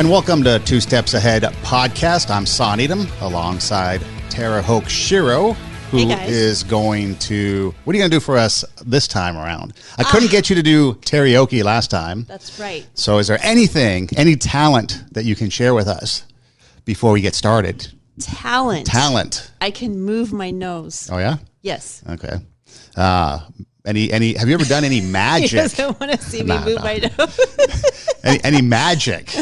And welcome to Two Steps Ahead podcast. I'm Son Edom alongside Tara Hoke Shiro, who is going to... What are you going to do for us this time around? I couldn't get you to do karaoke last time. That's right. So is there any talent that you can share with us before we get started? Talent. I can move my nose. Oh, yeah? Yes. Okay. Any? Have you ever done any magic? He doesn't want to see me move my nose. any magic?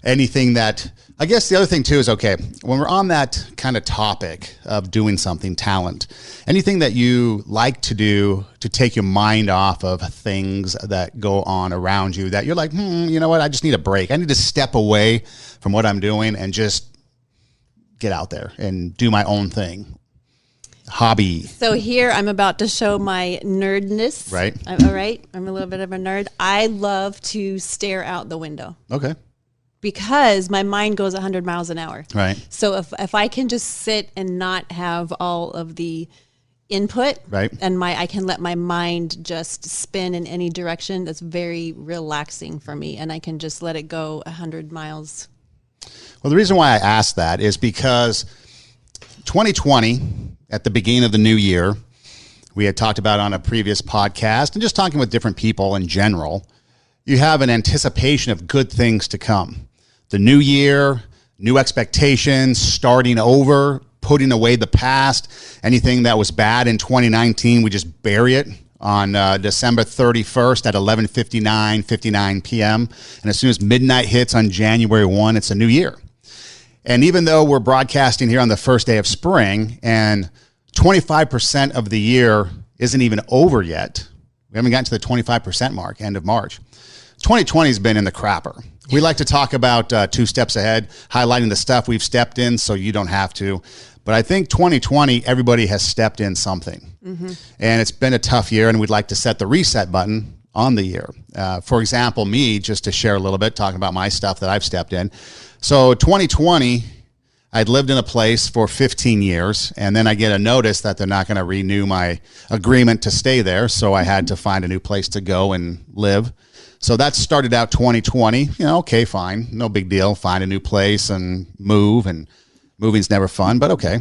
Anything that... I guess the other thing too is, okay, when we're on that kind of topic of doing something, talent, anything that you like to do to take your mind off of things that go on around you that you're like, you know what? I just need a break. I need to step away from what I'm doing and just get out there and do my own thing. Hobby. So here I'm about to show my nerdness. Right. All right. I'm a little bit of a nerd. I love to stare out the window. Okay. Because my mind goes 100 miles an hour. Right. So if I can just sit and not have all of the input, right, and I can let my mind just spin in any direction, that's very relaxing for me, and I can just let it go 100 miles. Well, the reason why I asked that is because 2020, at the beginning of the new year, we had talked about on a previous podcast and just talking with different people in general, you have an anticipation of good things to come. The new year, new expectations, starting over, putting away the past. Anything that was bad in 2019, we just bury it on December 31st at 11:59 p.m. And as soon as midnight hits on January 1, it's a new year. And even though we're broadcasting here on the first day of spring and 25% of the year isn't even over yet, we haven't gotten to the 25% mark, end of March. 2020 has been in the crapper. We like to talk about two steps ahead, highlighting the stuff we've stepped in so you don't have to. But I think 2020, everybody has stepped in something. Mm-hmm. And it's been a tough year, and we'd like to set the reset button on the year. For example, me, just to share a little bit, talking about my stuff that I've stepped in. So 2020, I'd lived in a place for 15 years, and then I get a notice that they're not going to renew my agreement to stay there, so I had to find a new place to go and live. So that started out 2020, okay, fine, no big deal, find a new place and move, and moving's never fun, but okay.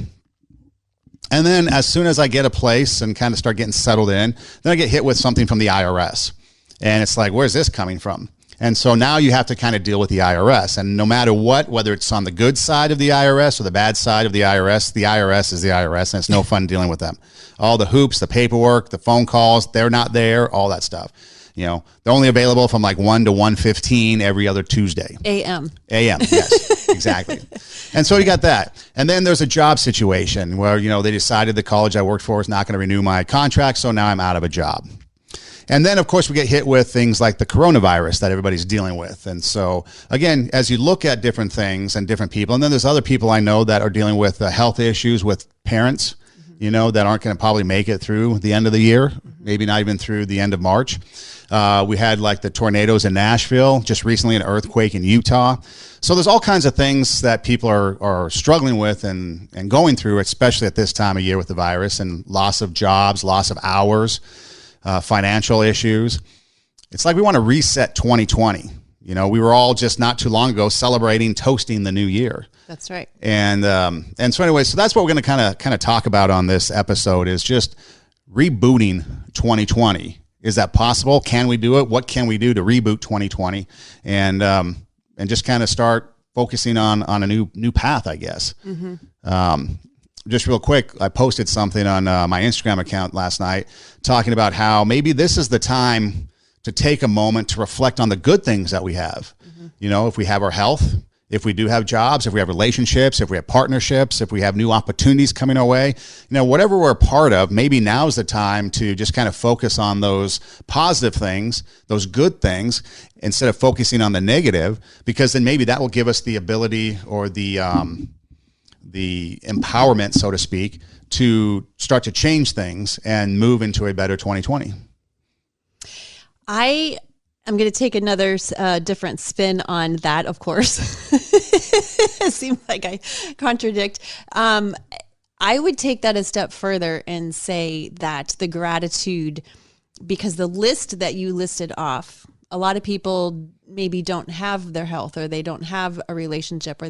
And then as soon as I get a place and kind of start getting settled in, then I get hit with something from the IRS. And it's like, where's this coming from? And so now you have to kind of deal with the IRS. And no matter what, whether it's on the good side of the IRS or the bad side of the IRS is the IRS, and it's no fun dealing with them. All the hoops, the paperwork, the phone calls, they're not there, all that stuff. They're only available from like 1 to 1:15 every other Tuesday. AM, yes, exactly. And so you got that. And then there's a job situation where, they decided the college I worked for is not going to renew my contract, so now I'm out of a job. And then, of course, we get hit with things like the coronavirus that everybody's dealing with. And so, again, as you look at different things and different people, and then there's other people I know that are dealing with health issues with parents, that aren't going to probably make it through the end of the year, maybe not even through the end of March. We had like the tornadoes in Nashville, just recently an earthquake in Utah. So there's all kinds of things that people are struggling with and going through, especially at this time of year with the virus and loss of jobs, loss of hours, financial issues. It's like we want to reset 2020. We were all just not too long ago celebrating, toasting the new year. That's right. And so anyway, so that's what we're going to kind of talk about on this episode is just rebooting 2020. Is that possible? Can we do it? What can we do to reboot 2020 and just kind of start focusing on a new path, I guess. Mm-hmm. Just real quick, I posted something on my Instagram account last night talking about how maybe this is the time to take a moment to reflect on the good things that we have. Mm-hmm. If we have our health, if we do have jobs, if we have relationships, if we have partnerships, if we have new opportunities coming our way, whatever we're a part of, maybe now's the time to just kind of focus on those positive things, those good things, instead of focusing on the negative, because then maybe that will give us the ability or the empowerment, so to speak, to start to change things and move into a better 2020. I'm going to take another different spin on that, of course. It seems like I contradict. I would take that a step further and say that the gratitude, because the list that you listed off a lot of people maybe don't have their health, or they don't have a relationship, or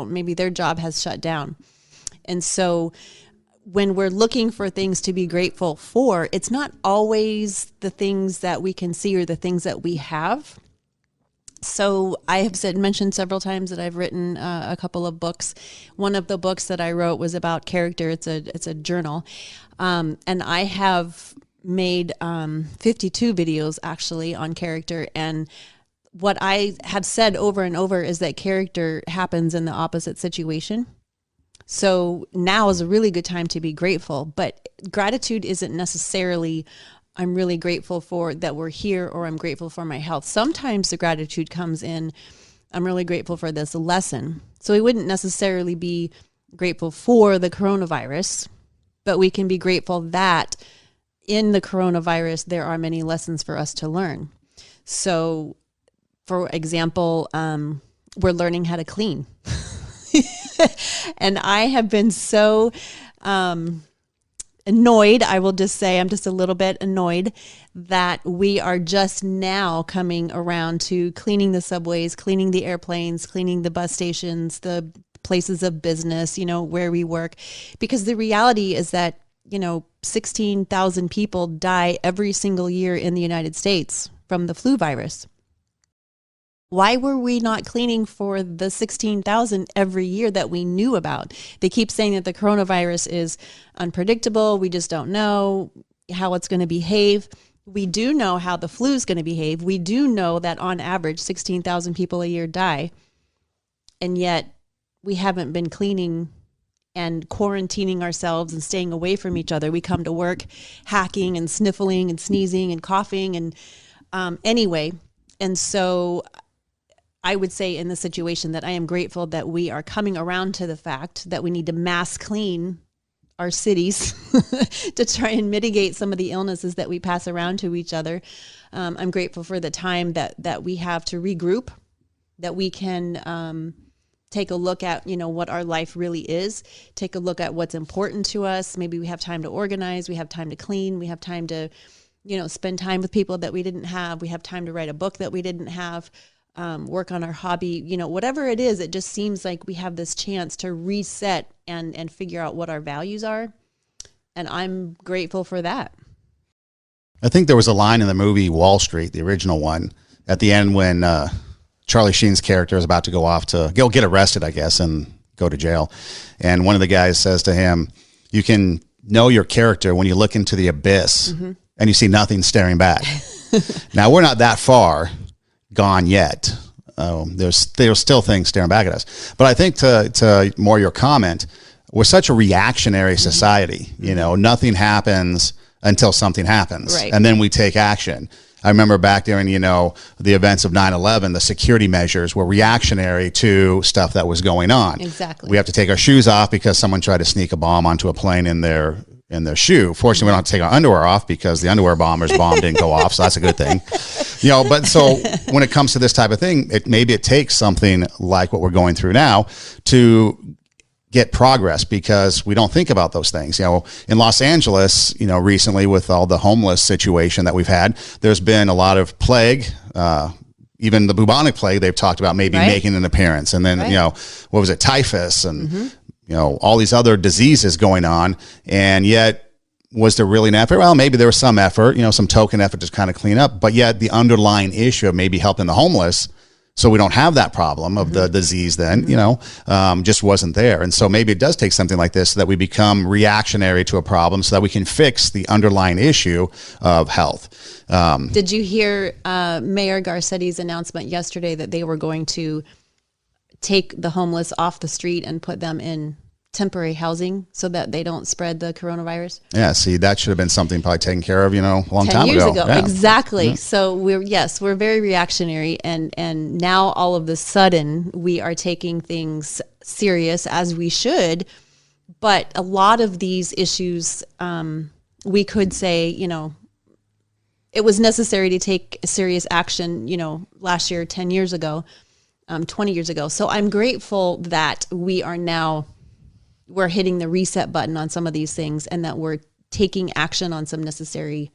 maybe their job has shut down. And so when we're looking for things to be grateful for, it's not always the things that we can see or the things that we have. So I have mentioned several times that I've written a couple of books. One of the books that I wrote was about character. It's a journal. And I have made 52 videos actually on character. And what I have said over and over is that character happens in the opposite situation. So now is a really good time to be grateful, but gratitude isn't necessarily I'm really grateful for that we're here, or I'm grateful for my health. Sometimes the gratitude comes in, I'm really grateful for this lesson. So we wouldn't necessarily be grateful for the coronavirus, but we can be grateful that in the coronavirus, there are many lessons for us to learn. So for example, we're learning how to clean. And I have been so annoyed, I will just say, I'm just a little bit annoyed that we are just now coming around to cleaning the subways, cleaning the airplanes, cleaning the bus stations, the places of business, where we work. Because the reality is that, 16,000 people die every single year in the United States from the flu virus. Why were we not cleaning for the 16,000 every year that we knew about? They keep saying that the coronavirus is unpredictable. We just don't know how it's going to behave. We do know how the flu is going to behave. We do know that on average, 16,000 people a year die. And yet we haven't been cleaning and quarantining ourselves and staying away from each other. We come to work hacking and sniffling and sneezing and coughing. And anyway, and so I would say in the situation that I am grateful that we are coming around to the fact that we need to mass clean our cities to try and mitigate some of the illnesses that we pass around to each other. I'm grateful for the time that we have to regroup, that we can take a look at, what our life really is, take a look at what's important to us. Maybe we have time to organize, we have time to clean, we have time to, spend time with people that we didn't have. We have time to write a book that we didn't have. Work on our hobby, whatever it is, it just seems like we have this chance to reset and figure out what our values are. And I'm grateful for that. I think there was a line in the movie Wall Street, the original one, at the end when Charlie Sheen's character is about to go off to go get arrested, I guess, and go to jail. And one of the guys says to him, you can know your character when you look into the abyss and you see nothing staring back. Now, we're not that far gone yet. There's still things staring back at us. But I think to more your comment, we're such a reactionary society. Nothing happens until something happens. Right. And then we take action. I remember back during, the events of 9/11, the security measures were reactionary to stuff that was going on. Exactly. We have to take our shoes off because someone tried to sneak a bomb onto a plane in their shoe. Fortunately, we don't have to take our underwear off because the underwear bomber's bomb didn't go off, so that's a good thing. But so when it comes to this type of thing, maybe it takes something like what we're going through now to get progress, because we don't think about those things. In Los Angeles, recently with all the homeless situation that we've had, there's been a lot of plague, even the bubonic plague they've talked about maybe making an appearance. And then, what was it? Typhus and, all these other diseases going on. And yet, was there really an effort? Well, maybe there was some effort, some token effort to kind of clean up, but yet the underlying issue of maybe helping the homeless, so we don't have that problem of the disease then, just wasn't there. And so maybe it does take something like this so that we become reactionary to a problem so that we can fix the underlying issue of health. Did you hear Mayor Garcettis' announcement yesterday that they were going to take the homeless off the street and put them in temporary housing so that they don't spread the coronavirus? Yeah, see, that should have been something probably taken care of, a long 10 time years ago. Yeah. Exactly. Yeah. So we're very reactionary, and now all of a sudden we are taking things serious, as we should. But a lot of these issues, we could say, it was necessary to take serious action, last year, 10 years ago, 20 years ago. So I'm grateful that we're hitting the reset button on some of these things, and that we're taking action on some necessary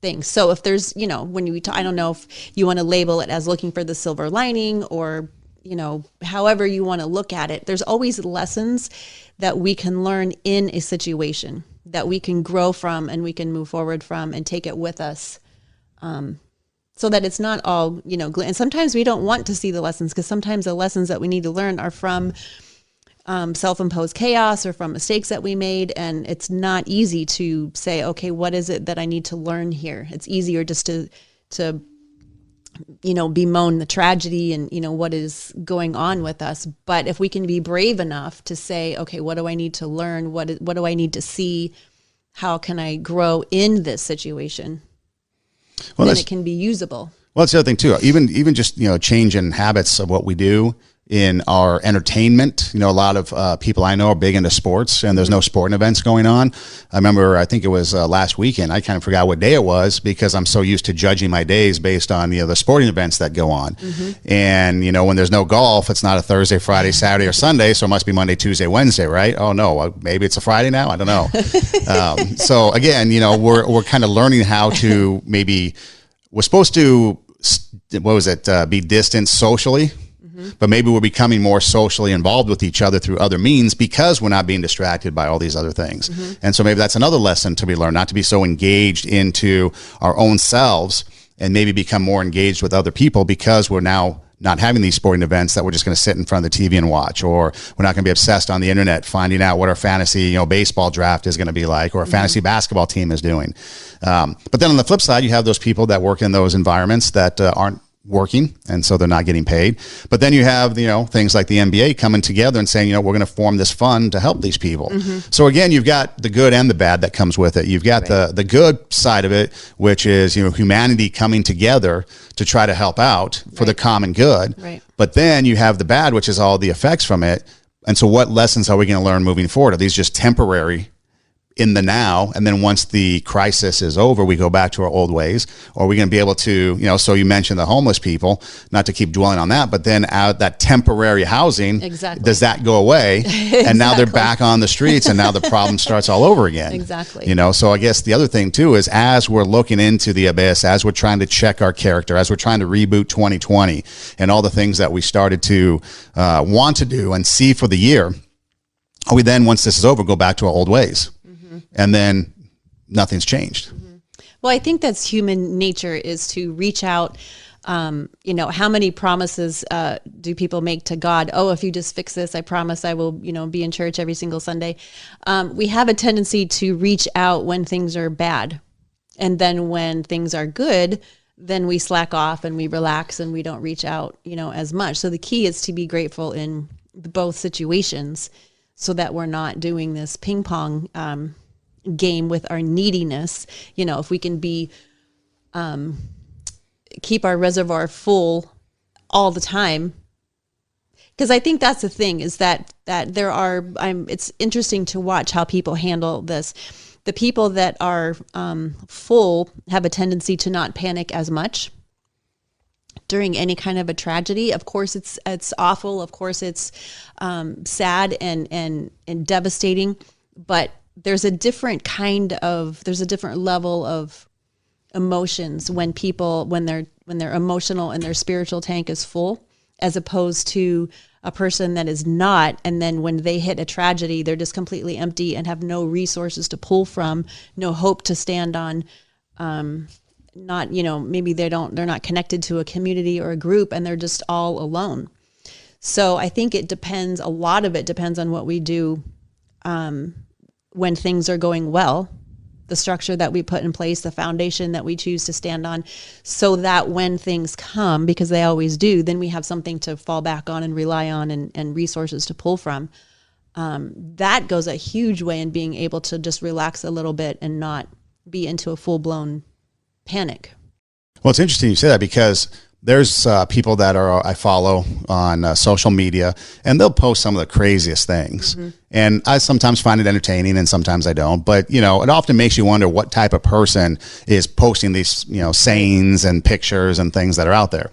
things. So if there's, when you I don't know if you want to label it as looking for the silver lining or, however you want to look at it, there's always lessons that we can learn in a situation that we can grow from and we can move forward from and take it with us. So that it's not all, and sometimes we don't want to see the lessons because sometimes the lessons that we need to learn are from self-imposed chaos or from mistakes that we made. And it's not easy to say, okay, what is it that I need to learn here? It's easier just to bemoan the tragedy and, what is going on with us. But if we can be brave enough to say, okay, what do I need to learn? What do I need to see? How can I grow in this situation? Well, then it can be usable. Well, that's the other thing too. Even just, change in habits of what we do in our entertainment. A lot of people I know are big into sports, and there's no sporting events going on. I remember, I think it was last weekend. I kind of forgot what day it was because I'm so used to judging my days based on, the sporting events that go on. Mm-hmm. And, when there's no golf, it's not a Thursday, Friday, Saturday, or Sunday. So it must be Monday, Tuesday, Wednesday, right? Oh no, maybe it's a Friday now. I don't know. So again, we're kind of learning how to we're supposed to, be distant socially. But maybe we're becoming more socially involved with each other through other means because we're not being distracted by all these other things. Mm-hmm. And so maybe that's another lesson to be learned, not to be so engaged into our own selves and maybe become more engaged with other people because we're now not having these sporting events that we're just going to sit in front of the TV and watch, or we're not going to be obsessed on the internet finding out what our fantasy, baseball draft is going to be like, or a fantasy basketball team is doing. But then on the flip side, you have those people that work in those environments that aren't working, and so they're not getting paid. But then you have, things like the NBA coming together and saying, we're going to form this fund to help these people. Mm-hmm. So again, you've got the good and the bad that comes with it. You've got the good side of it, which is, humanity coming together to try to help out for the common good. Right. But then you have the bad, which is all the effects from it. And so what lessons are we going to learn moving forward? Are these just temporary in the now, and then once the crisis is over, we go back to our old ways? Or are we going to be able to, so you mentioned the homeless people, not to keep dwelling on that, but then that temporary housing, does that go away? And now they're back on the streets, and now the problem starts all over again. Exactly. So I guess the other thing too is, as we're looking into the abyss, as we're trying to check our character, as we're trying to reboot 2020 and all the things that we started to want to do and see for the year, we then, once this is over, go back to our old ways. And then nothing's changed. Mm-hmm. Well, I think that's human nature, is to reach out. How many promises do people make to God? Oh, if you just fix this, I promise I will, be in church every single Sunday. We have a tendency to reach out when things are bad. And then when things are good, then we slack off and we relax and we don't reach out, as much. So the key is to be grateful in both situations so that we're not doing this ping pong game with our neediness. If we can keep our reservoir full all the time, because I think that's the thing, is that there are, it's interesting to watch how people handle this. The people that are full have a tendency to not panic as much during any kind of a tragedy. Of course, it's awful. Of course, it's sad and devastating. But there's a different level of emotions when their emotional and their spiritual tank is full, as opposed to a person that is not. And then when they hit a tragedy, they're just completely empty and have no resources to pull from, no hope to stand on. Maybe they're not connected to a community or a group, and they're just all alone. So I think a lot of it depends on what we do when things are going well, the structure that we put in place, the foundation that we choose to stand on, so that when things come, because they always do, then we have something to fall back on and rely on, and resources to pull from. That goes a huge way in being able to just relax a little bit and not be into a full-blown panic. Well, it's interesting you say that, because there's people that I follow on social media, and they'll post some of the craziest things. Mm-hmm. And I sometimes find it entertaining, and sometimes I don't. But, it often makes you wonder what type of person is posting these, sayings and pictures and things that are out there.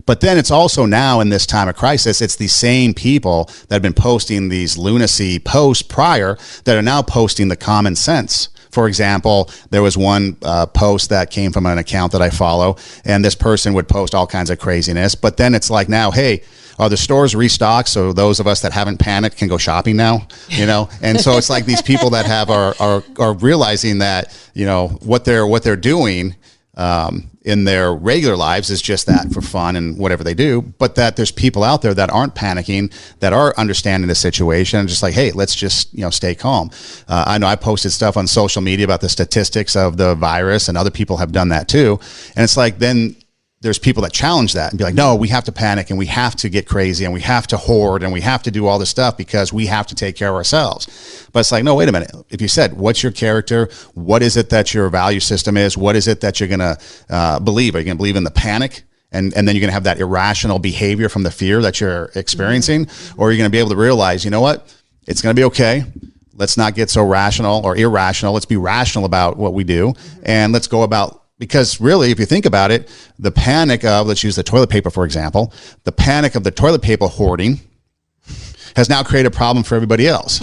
But then it's also, now in this time of crisis, it's the same people that have been posting these lunacy posts prior that are now posting the common sense For example, there was one post that came from an account that I follow, and this person would post all kinds of craziness. But then it's like now, hey, are the stores restocked so those of us that haven't panicked can go shopping now? And so it's like these people that have are realizing that what they're doing in their regular lives is just that for fun and whatever they do, but that there's people out there that aren't panicking, that are understanding the situation and just like, hey, let's just stay calm. I know I posted stuff on social media about the statistics of the virus, and other people have done that too, and it's like then there's people that challenge that and be like, no, we have to panic and we have to get crazy and we have to hoard and we have to do all this stuff because we have to take care of ourselves. But it's like, no, wait a minute. If you said, what's your character? What is it that your value system is? What is it that you're going to believe? Are you going to believe in the panic? And then you're going to have that irrational behavior from the fear that you're experiencing? Or are you going to be able to realize, you know what? It's going to be okay. Let's not get so rational or irrational. Let's be rational about what we do. And let's go about. Because really, if you think about it, the panic of, let's use the toilet paper, for example, the panic of the toilet paper hoarding has now created a problem for everybody else.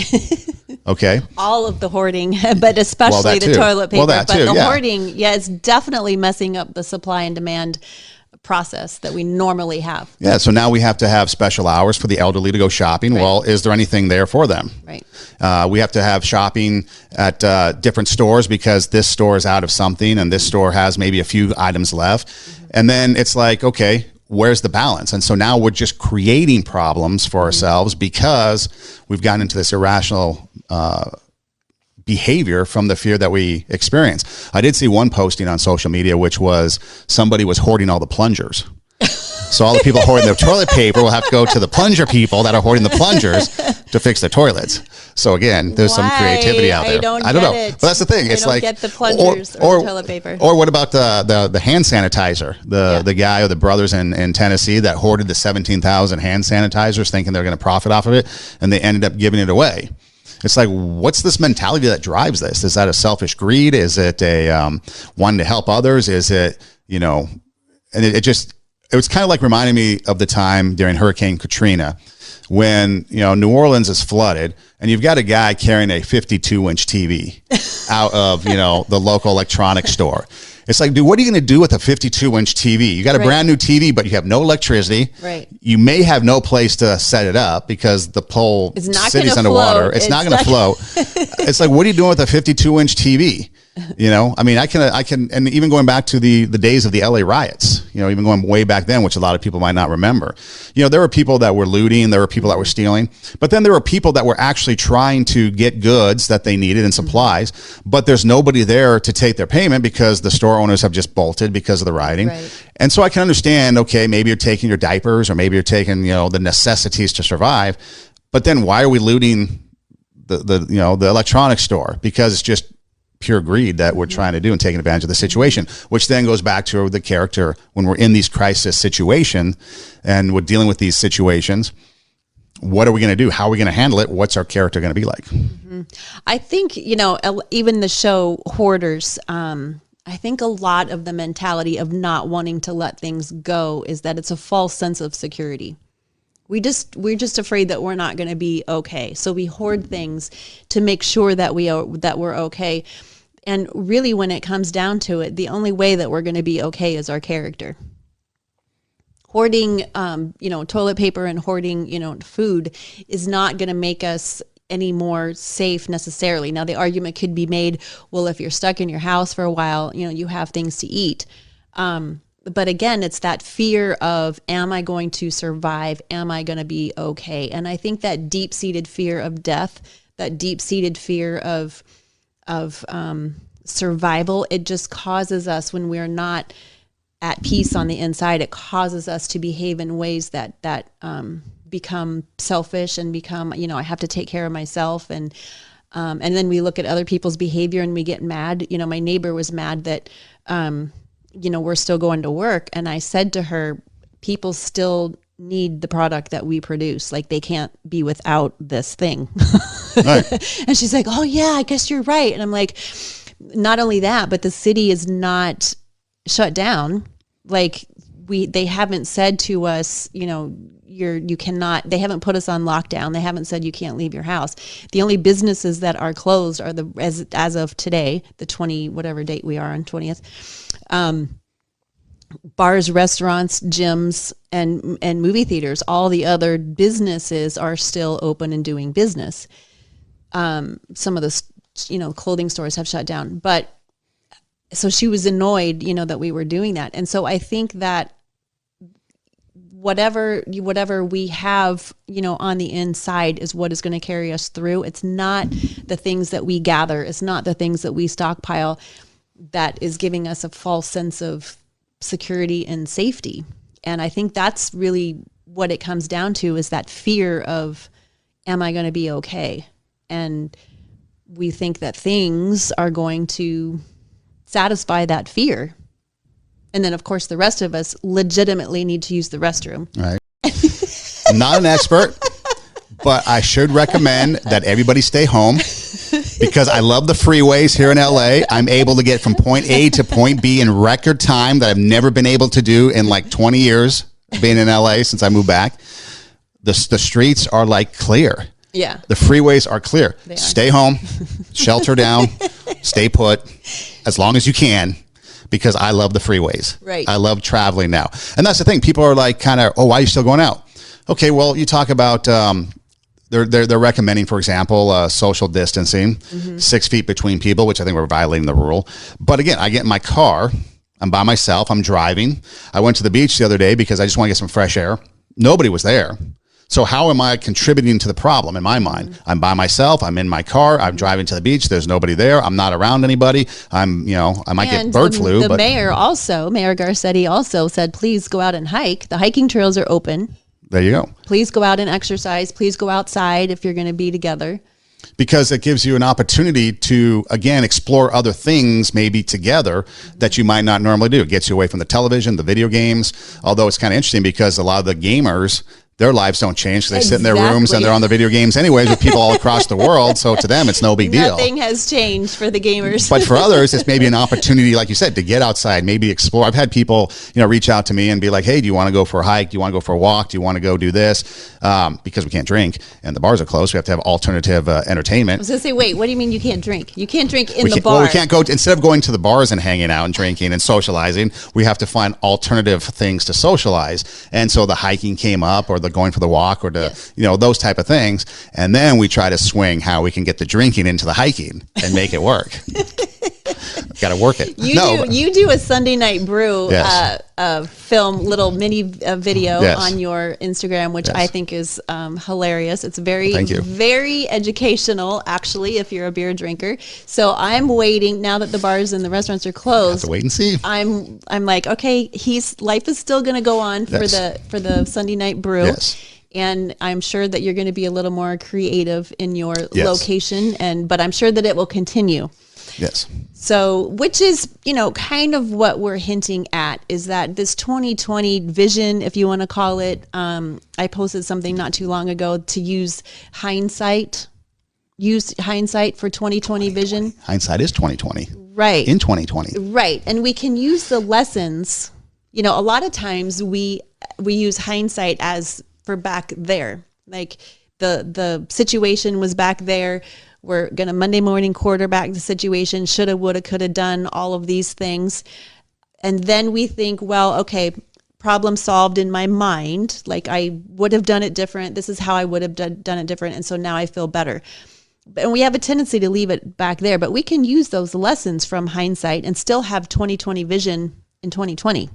Okay. All of the hoarding, but especially the toilet paper. But the hoarding, it's definitely messing up the supply and demand process that we normally have. Yeah. So now we have to have special hours for the elderly to go shopping. Right. Well, is there anything there for them? Right. We have to have shopping at different stores because this store is out of something and this store has maybe a few items left. Mm-hmm. And then it's like, okay, where's the balance? And so now we're just creating problems for ourselves because we've gotten into this irrational behavior from the fear that we experience. I did see one posting on social media, which was somebody was hoarding all the plungers. So all the people hoarding their toilet paper will have to go to the plunger people that are hoarding the plungers to fix their toilets. So again, there's some creativity out there. I don't know. But that's the thing. It's like get the plungers or the toilet paper. Or what about the hand sanitizer? The guy or the brothers in Tennessee that hoarded the 17,000 hand sanitizers thinking they're going to profit off of it, and they ended up giving it away. It's like, what's this mentality that drives this? Is that a selfish greed? Is it a wanting to help others? Is it, and it was kind of like reminding me of the time during Hurricane Katrina when, New Orleans is flooded and you've got a guy carrying a 52-inch TV out of, the local electronics store. It's like, dude, what are you going to do with a 52-inch TV? You got a brand new TV, but you have no electricity. Right. You may have no place to set it up because the whole city's underwater. It's not going to float. It's like, what are you doing with a 52-inch TV? I mean, I can, and even going back to the days of the LA riots, even going way back then, which a lot of people might not remember, there were people that were looting, there were people that were stealing, but then there were people that were actually trying to get goods that they needed and supplies, but there's nobody there to take their payment because the store owners have just bolted because of the rioting. Right. And so I can understand, okay, maybe you're taking your diapers or maybe you're taking, the necessities to survive, but then why are we looting the electronics store? Because it's just pure greed that we're trying to do and taking advantage of the situation, which then goes back to the character when we're in these crisis situations and we're dealing with these situations. What are we going to do? How are we going to handle it? What's our character going to be like? Mm-hmm. I think, even the show Hoarders, I think a lot of the mentality of not wanting to let things go is that it's a false sense of security. We're just afraid that we're not going to be okay. So we hoard things to make sure that we're okay. And really, when it comes down to it, the only way that we're going to be okay is our character. Hoarding, toilet paper and hoarding, food is not going to make us any more safe necessarily. Now, the argument could be made, well, if you're stuck in your house for a while, you have things to eat. But again, it's that fear of, am I going to survive? Am I going to be okay? And I think that deep-seated fear of death, that deep-seated fear of survival, it just causes us, when we're not at peace on the inside, it causes us to behave in ways that become selfish and become, I have to take care of myself. And then we look at other people's behavior and we get mad. My neighbor was mad that, we're still going to work. And I said to her, people still need the product that we produce. Like, they can't be without this thing. Right. And she's like, oh yeah, I guess you're right. And I'm like, not only that, but the city is not shut down. Like, they haven't said to us, you're you cannot, they haven't put us on lockdown. They haven't said you can't leave your house. The only businesses that are closed are as of today, the 20, whatever date we are on, 20th, bars, restaurants, gyms, and movie theaters. All the other businesses are still open and doing business. Some of the, clothing stores have shut down, but so she was annoyed, that we were doing that. And so I think that whatever we have, on the inside is what is going to carry us through. It's not the things that we gather. It's not the things that we stockpile that is giving us a false sense of security and safety. And I think that's really what it comes down to, is that fear of, am I going to be okay? And we think that things are going to satisfy that fear. And then, of course, the rest of us legitimately need to use the restroom. Right. I'm not an expert, but I should recommend that everybody stay home, because I love the freeways here in LA. I'm able to get from point A to point B in record time that I've never been able to do in like 20 years being in LA since I moved back. The streets are like clear. Yeah. The freeways are clear. Stay home, shelter down, stay put as long as you can, because I love the freeways. Right. I love traveling now. And that's the thing. People are like kind of, oh, why are you still going out? Okay, well, you talk about they're recommending, for example, social distancing, 6 feet between people, which I think we're violating the rule. But again, I get in my car. I'm by myself. I'm driving. I went to the beach the other day because I just want to get some fresh air. Nobody was there. So how am I contributing to the problem in my mind? I'm by myself. I'm in my car. I'm driving to the beach. There's nobody there. I'm not around anybody. I might get bird flu. The mayor Garcetti also said, please go out and hike. The hiking trails are open. There you go. Please go out and exercise. Please go outside if you're going to be together. Because it gives you an opportunity to, again, explore other things maybe together that you might not normally do. It gets you away from the television, the video games. Although it's kind of interesting because a lot of the gamers, their lives don't change. They sit in their rooms and they're on the video games anyways with people all across the world. So to them, it's no big deal. Nothing has changed for the gamers. But for others, it's maybe an opportunity, like you said, to get outside, maybe explore. I've had people, reach out to me and be like, hey, do you want to go for a hike? Do you want to go for a walk? Do you want to go do this? Because we can't drink and the bars are closed. We have to have alternative entertainment. I was going to say, wait, what do you mean you can't drink? You can't drink in the bar. Well, we can't go, instead of going to the bars and hanging out and drinking and socializing, we have to find alternative things to socialize. And so the hiking came up, or the going for the walk, or those type of things. And then we try to swing how we can get the drinking into the hiking and make it work. Got to work it. You do a Sunday night brew Yes. film, little mini video on your Instagram, which I think is hilarious. It's very educational, actually, if you're a beer drinker. So I'm waiting now that the bars and the restaurants are closed. Have to wait and see. I'm like, okay, life is still going to go on for the Sunday night brew. Yes. And I'm sure that you're going to be a little more creative in your location, but I'm sure that it will continue. Yes. So, which is, kind of what we're hinting at, is that this 2020 vision, if you want to call it, I posted something not too long ago to use hindsight for 2020 vision. Hindsight is 2020. Right. In 2020. Right. And we can use the lessons, a lot of times we use hindsight as for back there. Like the situation was back there. We're going to Monday morning quarterback the situation, shoulda, woulda, coulda done all of these things. And then we think, well, okay, problem solved in my mind. Like I would have done it different. This is how I would have done it different. And so now I feel better. And we have a tendency to leave it back there, but we can use those lessons from hindsight and still have 2020 vision in 2020.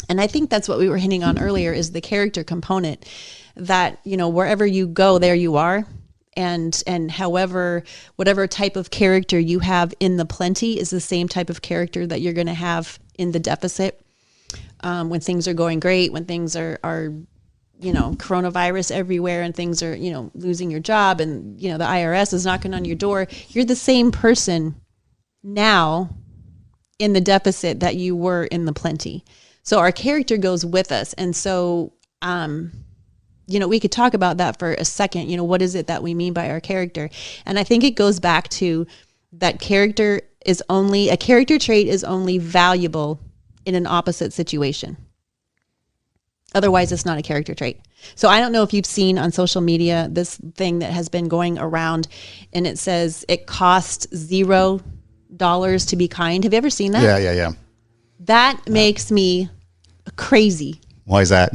And I think that's what we were hinting on earlier, is the character component, that, wherever you go, there you are. And whatever type of character you have in the plenty is the same type of character that you're going to have in the deficit. When things are going great, when things are coronavirus everywhere and things are, losing your job and, the IRS is knocking on your door, you're the same person now in the deficit that you were in the plenty. So our character goes with us. And so, we could talk about that for a second. What is it that we mean by our character? And I think it goes back to that a character trait is only valuable in an opposite situation. Otherwise, it's not a character trait. So I don't know if you've seen on social media this thing that has been going around, and it says it costs $0 to be kind. Have you ever seen that? Yeah. That makes me crazy. Why is that?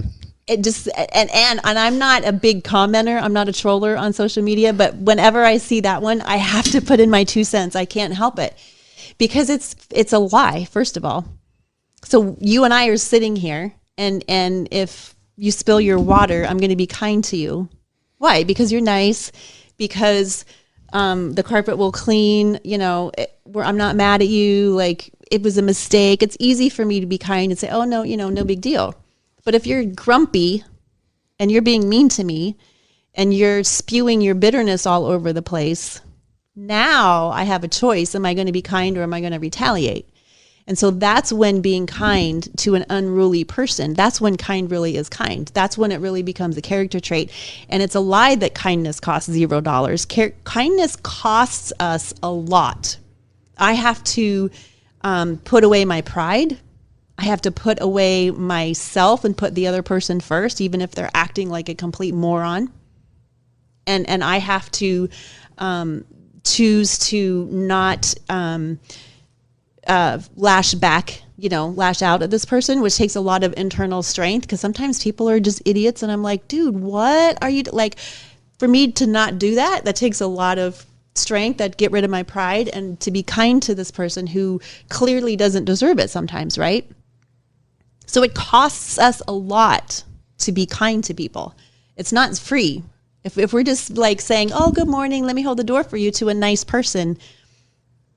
It just and I'm not a big commenter. I'm not a troller on social media, but whenever I see that one, I have to put in my 2 cents. I can't help it because it's a lie. First of all, so you and I are sitting here, and if you spill your water, I'm going to be kind to you. Why? Because you're nice. Because the carpet will clean. I'm not mad at you. Like, it was a mistake. It's easy for me to be kind and say, oh no, no big deal. But if you're grumpy and you're being mean to me and you're spewing your bitterness all over the place, now I have a choice. Am I going to be kind or am I going to retaliate? And so that's when being kind to an unruly person, that's when kind really is kind. That's when it really becomes a character trait. And it's a lie that kindness costs $0. Kindness costs us a lot. I have to put away my pride. I have to put away myself and put the other person first, even if they're acting like a complete moron. And I have to choose to not lash back, lash out at this person, which takes a lot of internal strength, because sometimes people are just idiots. And I'm like, dude, what are you like? For me to not do that, that takes a lot of strength, that get rid of my pride and to be kind to this person who clearly doesn't deserve it sometimes, right? So it costs us a lot to be kind to people. It's not free. If we're just like saying, oh, good morning, let me hold the door for you to a nice person,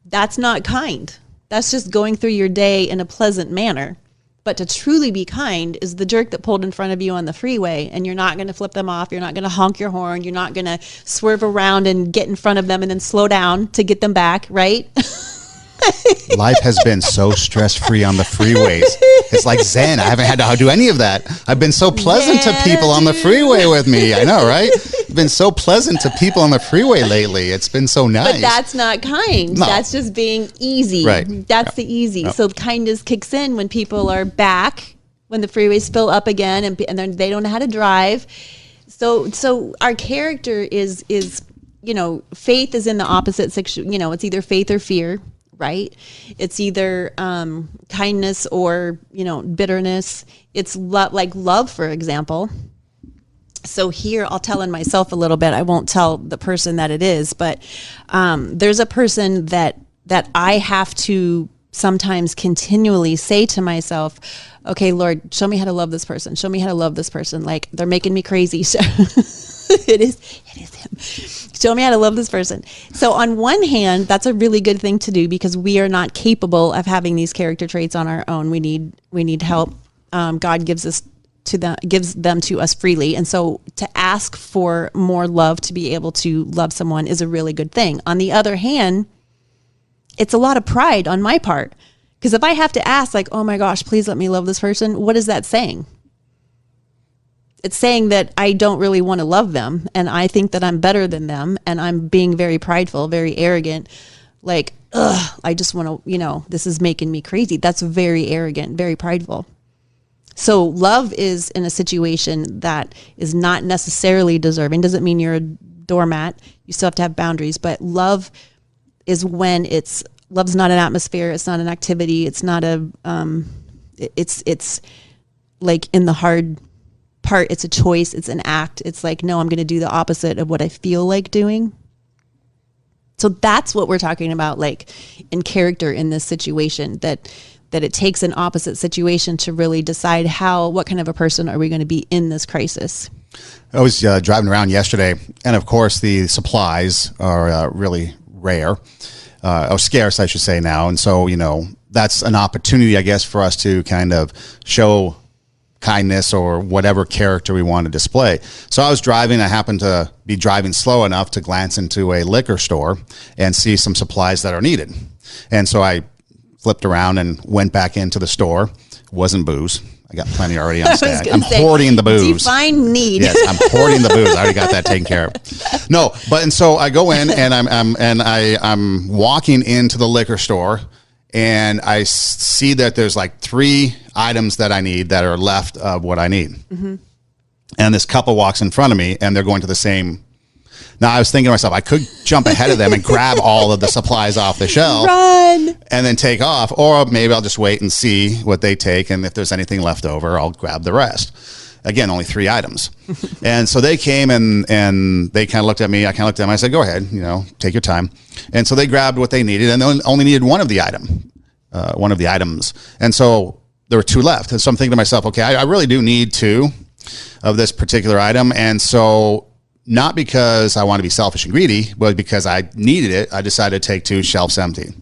that's not kind. That's just going through your day in a pleasant manner. But to truly be kind is the jerk that pulled in front of you on the freeway, and you're not going to flip them off. You're not going to honk your horn. You're not going to swerve around and get in front of them and then slow down to get them back, right? Life has been so stress-free on the freeways. It's like Zen. I haven't had to do any of that. I've been so pleasant to people on the freeway with me. I know, right? I've been so pleasant to people on the freeway lately. It's been so nice. But that's not kind. No. That's just being easy. Right. That's the easy. Yep. So kindness kicks in when people are back, when the freeways fill up again, and then they don't know how to drive. So our character is faith is in the opposite section. It's either faith or fear. Right? It's either kindness or, bitterness. It's like love, for example. So here I'll tell in myself a little bit. I won't tell the person that it is, but there's a person that I have to sometimes continually say to myself, okay, Lord, show me how to love this person. Show me how to love this person. Like, they're making me crazy. So it is him. Show me how to love this person. So on one hand, that's a really good thing to do, because we are not capable of having these character traits on our own. We need help. God gives them to us freely. And so to ask for more love to be able to love someone is a really good thing. On the other hand, it's a lot of pride on my part, because if I have to ask, like, oh my gosh, please let me love this person, what is that saying? It's saying that I don't really want to love them, and I think that I'm better than them, and I'm being very prideful, very arrogant. Like, I just want to, this is making me crazy. That's very arrogant, very prideful. So love is in a situation that is not necessarily deserving. Doesn't mean you're a doormat. You still have to have boundaries, but love is when love's not an atmosphere. It's not an activity. It's not it's like in the hard part, it's a choice. It's an act. It's like, no, I'm going to do the opposite of what I feel like doing. So that's what we're talking about, like in character in this situation, that it takes an opposite situation to really decide what kind of a person are we going to be in this crisis. I was driving around yesterday, and of course the supplies are really rare, or scarce, I should say now. And so, that's an opportunity, I guess, for us to kind of show kindness or whatever character we want to display. So I was driving. I happened to be driving slow enough to glance into a liquor store and see some supplies that are needed. And so I flipped around and went back into the store. It wasn't booze. I got plenty already on stack. I'm hoarding the booze. Define need. Yes, I'm hoarding the booze. I already got that taken care of. And so I go in and I'm walking into the liquor store, and I see that there's like 3 items that I need that are left of what I need. And this couple walks in front of me, and they're going to the same. Now, I was thinking to myself, I could jump ahead of them and grab all of the supplies off the shelf, Run. and then take off. Or maybe I'll just wait and see what they take, and if there's anything left over, I'll grab the rest. Again, only 3 items. And so they came and they kind of looked at me. I kind of looked at them. I said, go ahead, take your time. And so they grabbed what they needed, and they only needed one of the items. And so there were 2 left. And so I'm thinking to myself, okay, I really do need 2 of this particular item. And so not because I want to be selfish and greedy, but because I needed it, I decided to take 2 shelves empty.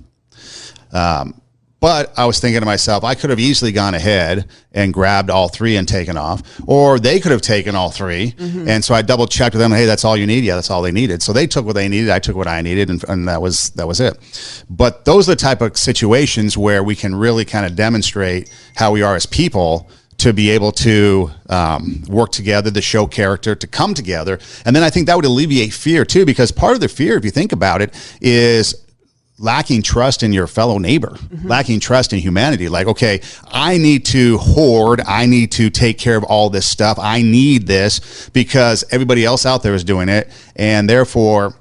But I was thinking to myself, I could have easily gone ahead and grabbed all 3 and taken off, or they could have taken all 3. And so I double checked with them. Hey, that's all you need. Yeah, that's all they needed. So they took what they needed. I took what I needed. And that was it. But those are the type of situations where we can really kind of demonstrate how we are as people, to be able to work together, to show character, to come together. And then I think that would alleviate fear too, because part of the fear, if you think about it, is lacking trust in your fellow neighbor, lacking trust in humanity. Like, okay, I need to hoard. I need to take care of all this stuff. I need this because everybody else out there is doing it. And therefore,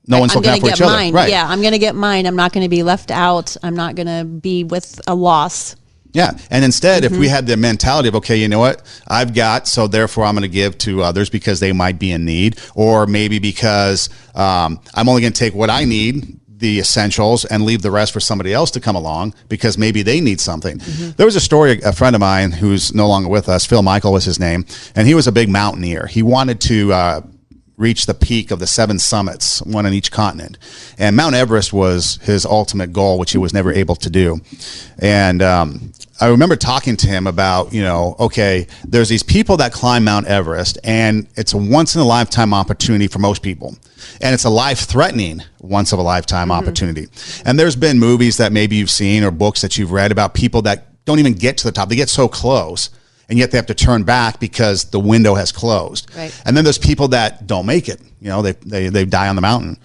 no one's looking out for each other. Right. Yeah, I'm going to get mine. I'm not going to be left out. I'm not going to be with a loss. Yeah. And instead, if we had the mentality of, okay, you know what, I've got, so therefore I'm going to give to others because they might be in need, or maybe because I'm only going to take what I need, the essentials, and leave the rest for somebody else to come along because maybe they need something. There was a story, a friend of mine who's no longer with us, Phil Michael was his name, and he was a big mountaineer. He wanted to reach the peak of the 7 summits, one on each continent. And Mount Everest was his ultimate goal, which he was never able to do. And I remember talking to him about, okay, there's these people that climb Mount Everest, and it's a once-in-a-lifetime opportunity for most people. And it's a life-threatening once-of-a-lifetime opportunity. And there's been movies that maybe you've seen or books that you've read about people that don't even get to the top. They get so close, and yet they have to turn back because the window has closed. Right. And then there's people that don't make it. They die on the mountain.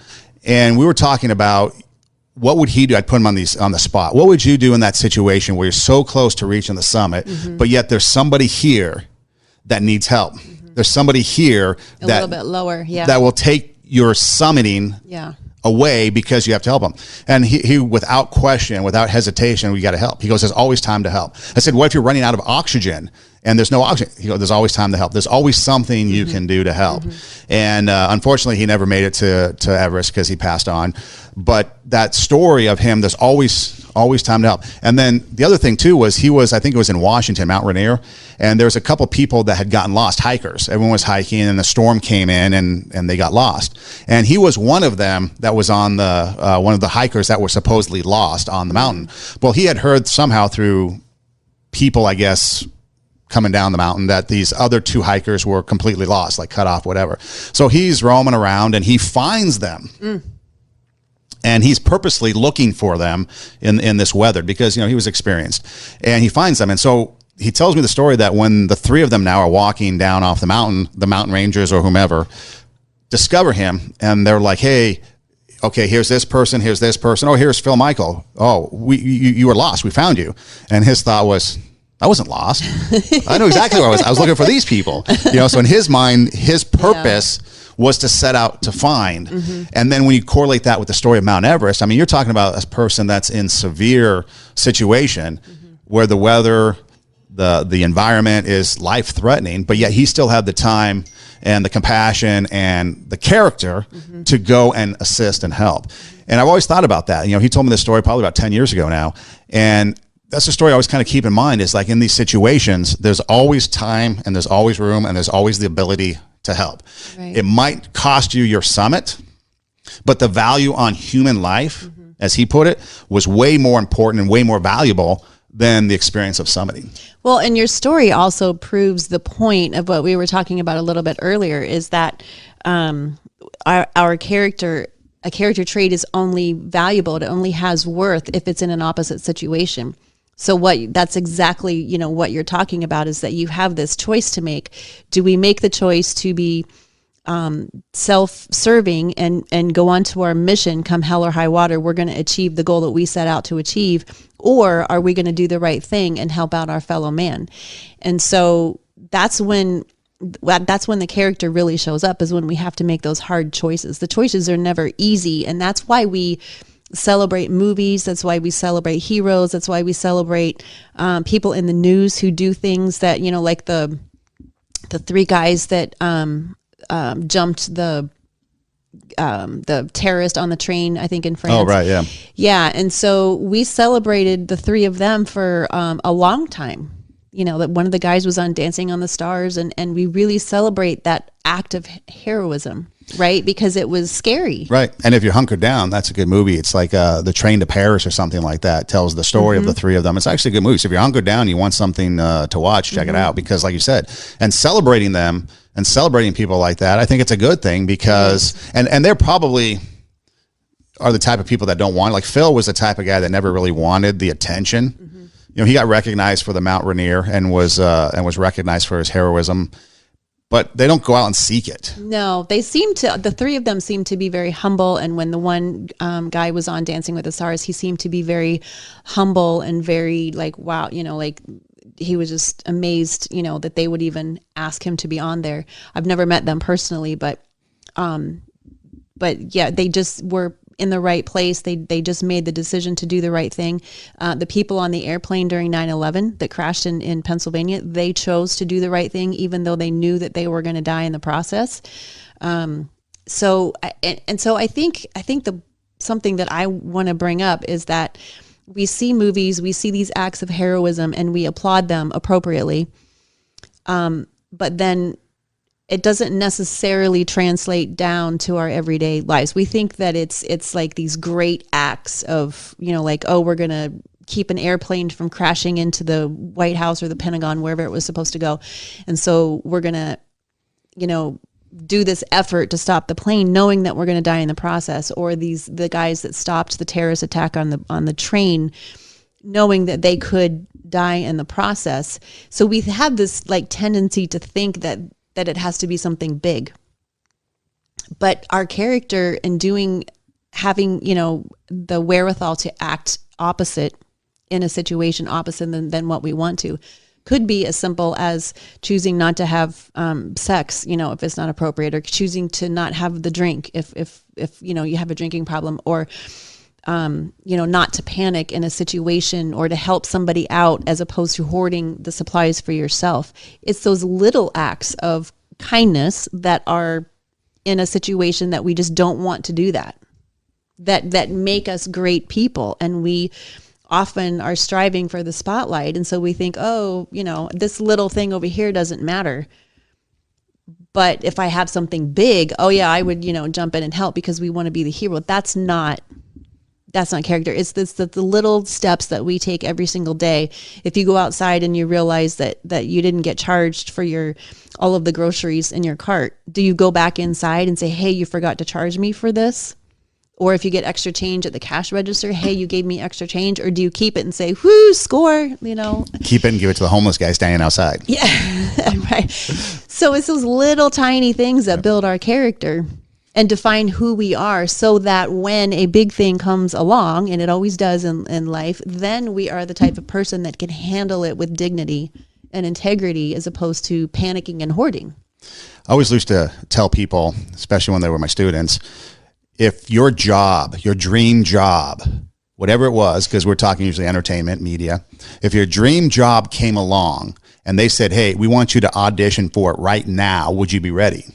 And we were talking about, what would he do? I'd put him on the spot. What would you do in that situation where you're so close to reaching the summit, but yet there's somebody here that needs help? There's somebody here a little bit lower, that will take your summiting away because you have to help them. And he without question, without hesitation, we got to help. He goes, there's always time to help. I said, what if you're running out of oxygen and there's no oxygen? He goes, there's always time to help. There's always something you can do to help. And unfortunately, he never made it to Everest because he passed on. But that story of him, there's always time to help. And then the other thing too was I think it was in Washington, Mount Rainier, and there was a couple people that had gotten lost, hikers. Everyone was hiking and the storm came in and they got lost. And he was one of them that was on the one of the hikers that were supposedly lost on the mountain. Well, he had heard somehow through people, I guess, coming down the mountain that these other 2 hikers were completely lost, like cut off, whatever. So he's roaming around and he finds them. And he's purposely looking for them in this weather because, he was experienced. And he finds them. And so he tells me the story that when the 3 of them now are walking down off the mountain rangers or whomever, discover him. And they're like, hey, okay, here's this person. Oh, here's Phil Michael. Oh, you were lost. We found you. And his thought was, I wasn't lost. I know exactly where I was. I was looking for these people. So in his mind, his purpose was to set out to find. And then when you correlate that with the story of Mount Everest, I mean, you're talking about a person that's in severe situation where the weather, the environment is life-threatening, but yet he still had the time and the compassion and the character to go and assist and help. And I've always thought about that. He told me this story probably about 10 years ago now. And that's the story I always kind of keep in mind is like in these situations, there's always time and there's always room and there's always the ability to help. Right. It might cost you your summit, but the value on human life, as he put it, was way more important and way more valuable than the experience of summiting. Well, and your story also proves the point of what we were talking about a little bit earlier, is that our character, a character trait is only valuable, it only has worth if it's in an opposite situation. So that's exactly, what you're talking about, is that you have this choice to make. Do we make the choice to be self-serving and go on to our mission, come hell or high water, we're going to achieve the goal that we set out to achieve? Or are we going to do the right thing and help out our fellow man? And so that's when the character really shows up, is when we have to make those hard choices. The choices are never easy. And that's why we celebrate movies. That's why we celebrate heroes. That's why we celebrate people in the news who do things that, like the three guys that jumped the terrorist on the train, I think in France. Oh, right. Yeah. Yeah. And so we celebrated the three of them for a long time. That one of the guys was on Dancing on the Stars, and we really celebrate that act of heroism, right? Because it was scary. Right. And if you're hunkered down, that's a good movie. It's like The Train to Paris or something like that. It tells the story of the three of them. It's actually a good movie. So if you're hunkered down, you want something to watch, check it out. Because like you said, and celebrating them and celebrating people like that, I think it's a good thing because, and they're probably are the type of people that don't want it. Like Phil was the type of guy that never really wanted the attention. He got recognized for the Mount Rainier and was recognized for his heroism, but they don't go out and seek it. No, the three of them seem to be very humble. And when the one guy was on Dancing with the Stars, he seemed to be very humble and very like, wow, like he was just amazed, that they would even ask him to be on there. I've never met them personally, but yeah, they just were in the right place. They just made the decision to do the right thing. The people on the airplane during 9/11 that crashed in Pennsylvania, they chose to do the right thing, even though they knew that they were going to die in the process. So I think something that I want to bring up is that we see movies, we see these acts of heroism, and we applaud them appropriately. But then it doesn't necessarily translate down to our everyday lives. We think that it's like these great acts of, like, oh, we're going to keep an airplane from crashing into the White House or the Pentagon, wherever it was supposed to go. And so we're going to, do this effort to stop the plane, knowing that we're going to die in the process. Or the guys that stopped the terrorist attack on the train, knowing that they could die in the process. So we have this like tendency to think that it has to be something big. But our character having, the wherewithal to act opposite in a situation, opposite than what we want to, could be as simple as choosing not to have sex, if it's not appropriate, or choosing to not have the drink if you have a drinking problem, or not to panic in a situation, or to help somebody out as opposed to hoarding the supplies for yourself. It's those little acts of kindness that are in a situation that we just don't want to do that make us great people. And we often are striving for the spotlight. And so we think, oh, this little thing over here doesn't matter. But if I have something big, oh yeah, I would, jump in and help because we want to be the hero. That's not character. It's the little steps that we take every single day. If you go outside and you realize that you didn't get charged for all of the groceries in your cart, do you go back inside and say, hey, you forgot to charge me for this? Or if you get extra change at the cash register, hey, you gave me extra change? Or do you keep it and say, whoo, score, Keep it and give it to the homeless guy standing outside. Yeah, right. So it's those little tiny things that build our character and define who we are, so that when a big thing comes along, and it always does in life, then we are the type of person that can handle it with dignity and integrity, as opposed to panicking and hoarding. I always used to tell people, especially when they were my students, if your job, your dream job, whatever it was, because we're talking usually entertainment, media, if your dream job came along and they said, hey, we want you to audition for it right now, would you be ready?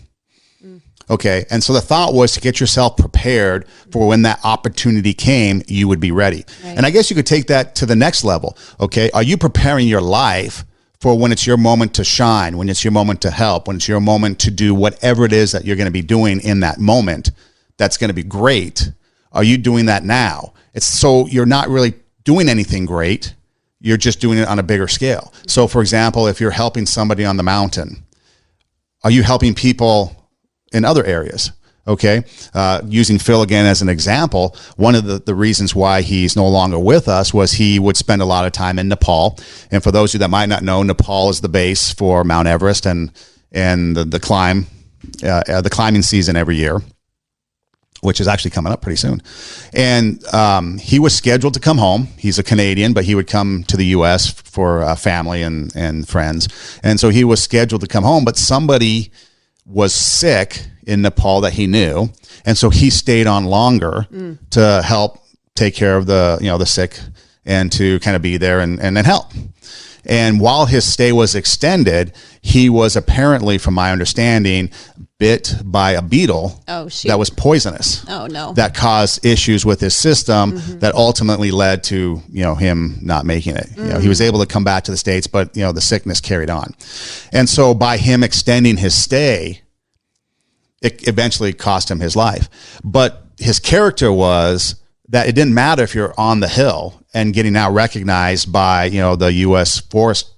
Okay. And so the thought was to get yourself prepared for when that opportunity came, you would be ready. Right. And I guess you could take that to the next level. Okay. Are you preparing your life for when it's your moment to shine, when it's your moment to help, when it's your moment to do whatever it is that you're going to be doing in that moment? That's going to be great. Are you doing that now? So you're not really doing anything great. You're just doing it on a bigger scale. So for example, if you're helping somebody on the mountain, are you helping people in other areas? Okay. Using Phil again as an example, one of the reasons why he's no longer with us was he would spend a lot of time in Nepal. And for those of you that might not know, Nepal is the base for Mount Everest and the climb the climbing season every year, which is actually coming up pretty soon. And he was scheduled to come home. He's a Canadian, but he would come to the U.S. for family and friends. And so he was scheduled to come home, but somebody was sick in Nepal that he knew. And so he stayed on longer to help take care of the sick and to kind of be there and then help. And while his stay was extended, he was apparently, from my understanding, bit by a beetle that was poisonous. Oh, no. That caused issues with his system that ultimately led to, him not making it. He was able to come back to the States, but, the sickness carried on. And so by him extending his stay, it eventually cost him his life. But his character was that it didn't matter if you're on the hill and getting now recognized by, the U.S. Forest,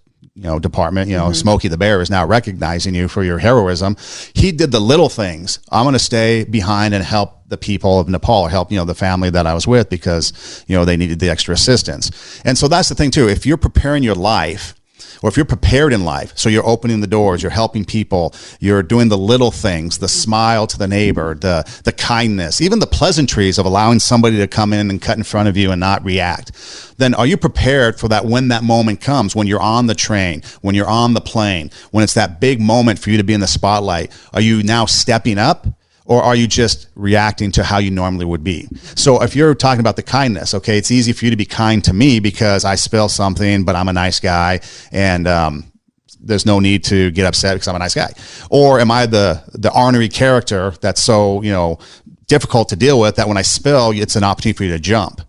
Department, Smokey the Bear is now recognizing you for your heroism. He did the little things. I'm going to stay behind and help the people of Nepal, or help, the family that I was with, because, they needed the extra assistance. And so that's the thing too. If you're preparing your life, or if you're prepared in life, so you're opening the doors, you're helping people, you're doing the little things, the smile to the neighbor, the kindness, even the pleasantries of allowing somebody to come in and cut in front of you and not react, then are you prepared for that when that moment comes, when you're on the train, when you're on the plane, when it's that big moment for you to be in the spotlight? Are you now stepping up? Or are you just reacting to how you normally would be? So if you're talking about the kindness, okay, it's easy for you to be kind to me because I spill something, but I'm a nice guy, and there's no need to get upset because I'm a nice guy. Or am I the ornery character that's so, difficult to deal with that when I spill, it's an opportunity for you to jump?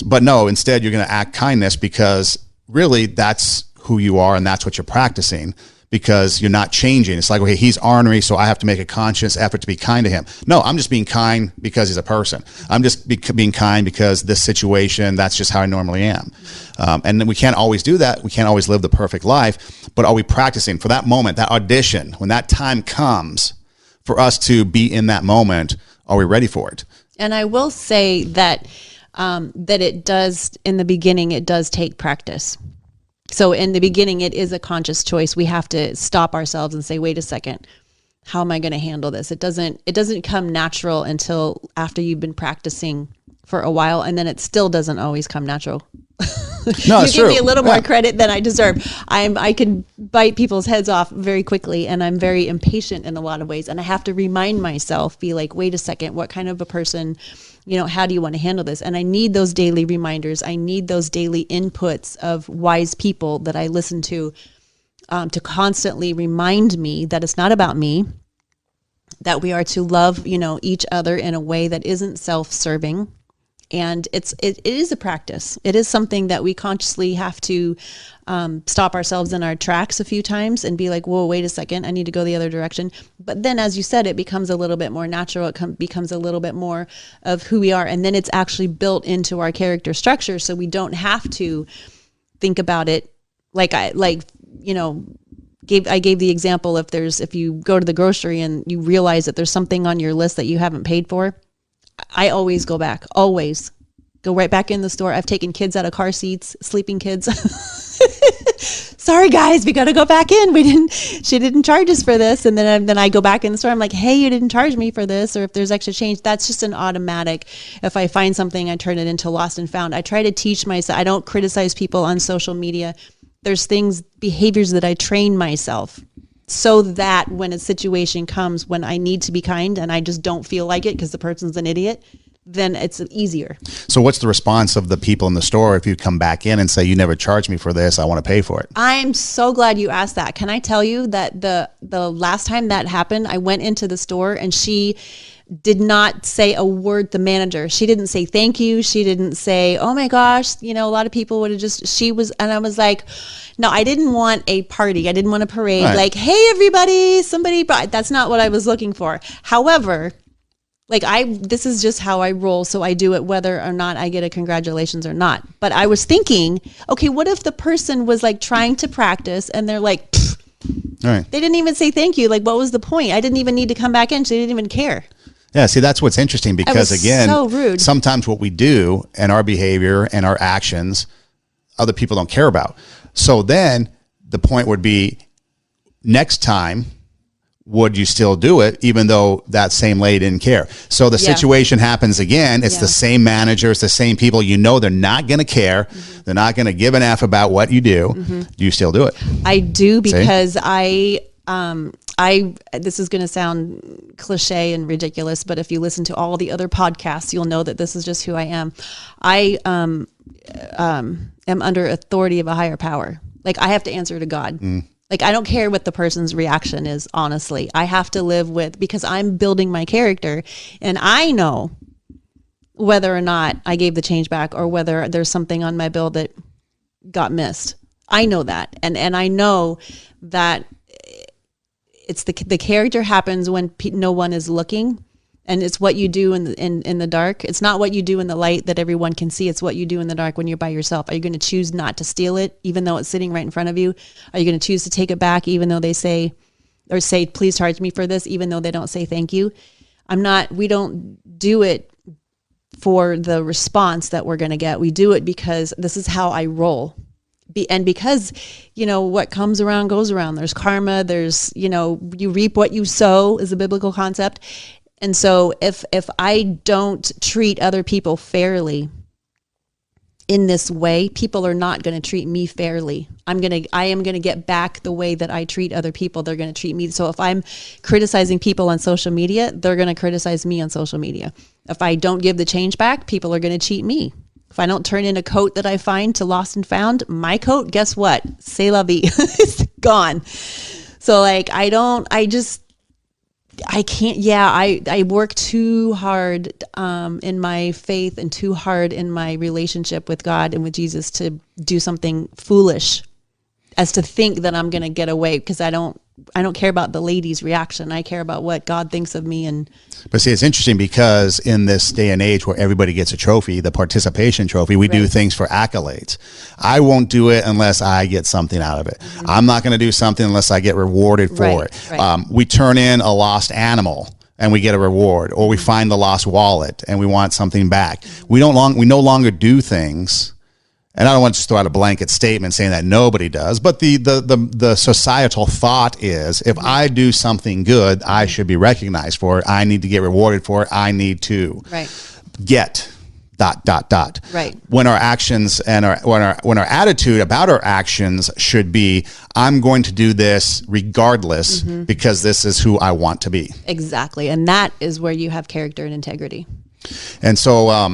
But no, instead you're going to act kindness because really that's who you are and that's what you're practicing. Because you're not changing. It's like, okay, he's ornery, so I have to make a conscious effort to be kind to him. No, I'm just being kind because he's a person. I'm just being kind because this situation, that's just how I normally am. And then we can't always do that. We can't always live the perfect life. But are we practicing for that moment, that audition, when that time comes for us to be in that moment, are we ready for it? And I will say that that it does, in the beginning, it does take practice. So in the beginning, it is a conscious choice. We have to stop ourselves and say, wait a second, how am I going to handle this? It doesn't come natural until after you've been practicing for a while, and then it still doesn't always come natural. No, you it's give true. me a little more credit than I deserve. I can bite people's heads off very quickly, and I'm very impatient in a lot of ways. And I have to remind myself, be like, wait a second, what kind of a person, how do you want to handle this? And I need those daily reminders. I need those daily inputs of wise people that I listen to constantly remind me that it's not about me, that we are to love, each other in a way that isn't self-serving. And it is a practice. It is something that we consciously have to stop ourselves in our tracks a few times and be like, whoa, wait a second, I need to go the other direction. But then, as you said, it becomes a little bit more natural. It becomes a little bit more of who we are. And then it's actually built into our character structure. So we don't have to think about it I gave the example, if you go to the grocery and you realize that there's something on your list that you haven't paid for, I always go back, always go right back in the store. I've taken kids out of car seats, sleeping kids. Sorry guys, we got to go back in. She didn't charge us for this. And then I go back in the store. I'm like, hey, you didn't charge me for this. Or if there's extra change, that's just an automatic. If I find something, I turn it into lost and found. I try to teach myself. I don't criticize people on social media. There's behaviors that I train myself, so that when a situation comes when I need to be kind and I just don't feel like it because the person's an idiot, then it's easier. So what's the response of the people in the store if you come back in and say, you never charged me for this, I want to pay for it? I'm so glad you asked that. Can I tell you that the last time that happened, I went into the store and she did not say a word, the manager. She didn't say thank you. She didn't say, oh my gosh, a lot of people would have and I was like, no, I didn't want a party. I didn't want a parade. Right. Like, hey, everybody, somebody brought, that's not what I was looking for. However, this is just how I roll. So I do it whether or not I get a congratulations or not. But I was thinking, okay, what if the person was trying to practice and they're like, right. They didn't even say thank you. What was the point? I didn't even need to come back in. So they didn't even care. Yeah, see, that's what's interesting because, again, so rude. Sometimes what we do and our behavior and our actions, other people don't care about. So then the point would be next time would you still do it even though that same lady didn't care? So the situation happens again. It's the same manager. It's the same people. You know they're not going to care. Mm-hmm. They're not going to give an F about what you do. Mm-hmm. Do you still do it? I do, because this is going to sound cliche and ridiculous, but if you listen to all the other podcasts, you'll know that this is just who I am. I am under authority of a higher power. Like, I have to answer to God. Like, I don't care what the person's reaction is, honestly. I have to live with, because I'm building my character, and I know whether or not I gave the change back or whether there's something on my bill that got missed. I know that. And I know that it's the character happens when no one is looking, and it's what you do in the dark. It's not what you do in the light that everyone can see. It's what you do in the dark when you're by yourself. Are you going to choose not to steal it, even though it's sitting right in front of you? Are you going to choose to take it back, even though they say, please charge me for this, even though they don't say thank you? We don't do it for the response that we're going to get. We do it because this is how I roll. And because, what comes around goes around. There's karma. There's, you reap what you sow is a biblical concept. And so if I don't treat other people fairly in this way, people are not going to treat me fairly. I am going to get back the way that I treat other people. They're going to treat me. So if I'm criticizing people on social media, they're going to criticize me on social media. If I don't give the change back, people are going to cheat me. If I don't turn in a coat that I find to Lost and Found, my coat, guess what? C'est la vie. It's gone. So I can't, I work too hard in my faith and too hard in my relationship with God and with Jesus to do something foolish as to think that I'm going to get away, because I don't care about the lady's reaction. I care about what God thinks of me. But see, it's interesting because in this day and age where everybody gets a trophy, the participation trophy, we do things for accolades. I won't do it unless I get something out of it. Mm-hmm. I'm not going to do something unless I get rewarded for it. Right. We turn in a lost animal and we get a reward, or we find the lost wallet and we want something back. Mm-hmm. We no longer do things. And I don't want to just throw out a blanket statement saying that nobody does, but the societal thought is, if I do something good, I should be recognized for it. I need to get rewarded for it. I need to get ... Right. When our actions and when our attitude about our actions should be, I'm going to do this regardless because this is who I want to be. Exactly. And that is where you have character and integrity. And so